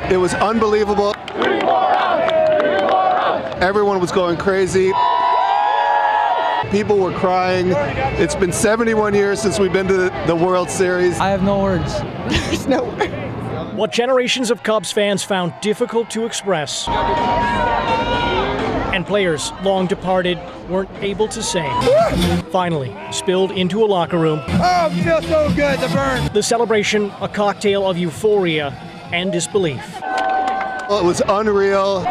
It was unbelievable. Everyone was going crazy. People were crying. It's been 71 years since we've been to the World Series. I have no words. There's no words. What generations of Cubs fans found difficult to express, and players long departed weren't able to say, finally spilled into a locker room. Oh, it feels so good, the burn. The celebration, a cocktail of euphoria and disbelief. Well, it was unreal.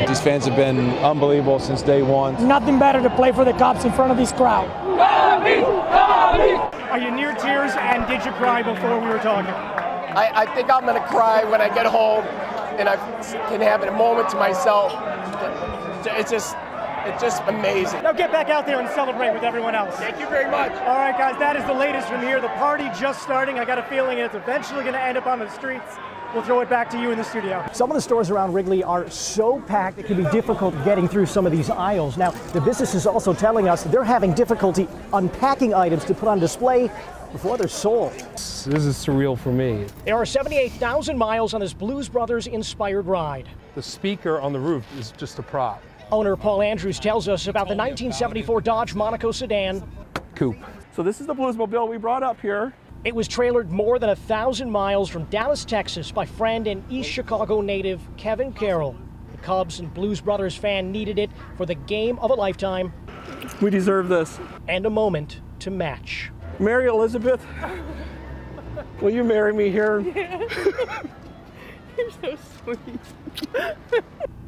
These fans have been unbelievable since day one. Nothing better to play for the Cubs in front of this crowd. Are you near tears, and did you cry before we were talking? I think I'm going to cry when I get home and I can have a moment to myself. It's just amazing. Now get back out there and celebrate with everyone else. Thank you very much. All right, guys, that is the latest from here. The party just starting. I got a feeling it's eventually going to end up on the streets. We'll throw it back to you in the studio. Some of the stores around Wrigley are so packed it can be difficult getting through some of these aisles. Now, the business is also telling us they're having difficulty unpacking items to put on display before they're sold. This is surreal for me. There are 78,000 miles on this Blues Brothers inspired ride. The speaker on the roof is just a prop. Owner Paul Andrews tells us about the 1974 Dodge Monaco sedan. Coupe. So this is the Bluesmobile we brought up here. It was trailered more than 1,000 miles from Dallas, Texas by friend and East Chicago native Kevin Carroll. The Cubs and Blues Brothers fan needed it for the game of a lifetime. We deserve this. And a moment to match. Mary Elizabeth, will you marry me here? You're so sweet.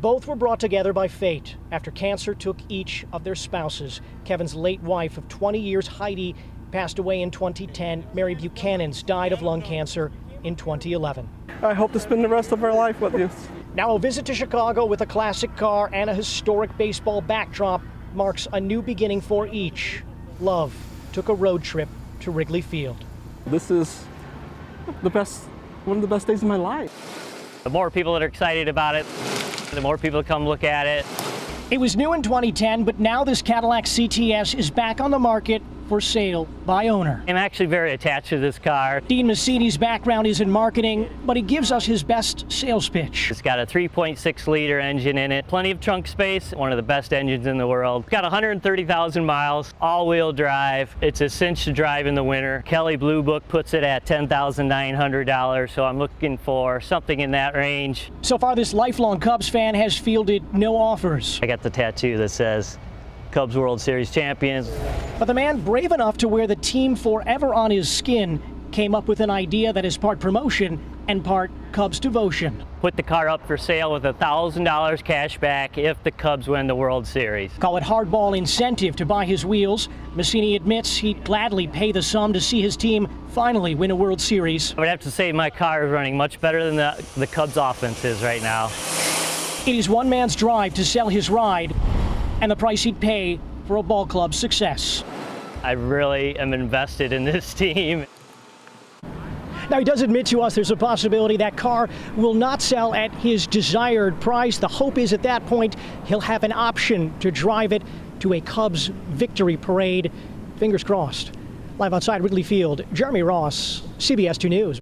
Both were brought together by fate after cancer took each of their spouses. Kevin's late wife of 20 years, Heidi, passed away in 2010. Mary Buchanan's died of lung cancer in 2011. I hope to spend the rest of our life with you. Now a visit to Chicago with a classic car and a historic baseball backdrop marks a new beginning for each. Love took a road trip to Wrigley Field. This is one of the best days of my life. The more people that are excited about it, the more people come look at it. It was new in 2010, but now this Cadillac CTS is back on the market for sale by owner. I'm actually very attached to this car. Dean Massini's background is in marketing, but he gives us his best sales pitch. It's got a 3.6 liter engine in it, plenty of trunk space, one of the best engines in the world. Got 130,000 miles, all-wheel drive. It's a cinch to drive in the winter. Kelley Blue Book puts it at $10,900, so I'm looking for something in that range. So far, this lifelong Cubs fan has fielded no offers. I got the tattoo that says Cubs World Series champions. But the man brave enough to wear the team forever on his skin came up with an idea that is part promotion and part Cubs devotion. Put the car up for sale with $1,000 cash back if the Cubs win the World Series. Call it hardball incentive to buy his wheels. Massini admits he'd gladly pay the sum to see his team finally win a World Series. I would have to say my car is running much better than the Cubs offense is right now. It is one man's drive to sell his ride and the price he'd pay for a ball club's success. I really am invested in this team. Now, he does admit to us there's a possibility that car will not sell at his desired price. The hope is at that point he'll have an option to drive it to a Cubs victory parade. Fingers crossed. Live outside Wrigley Field, Jeremy Ross, CBS 2 News.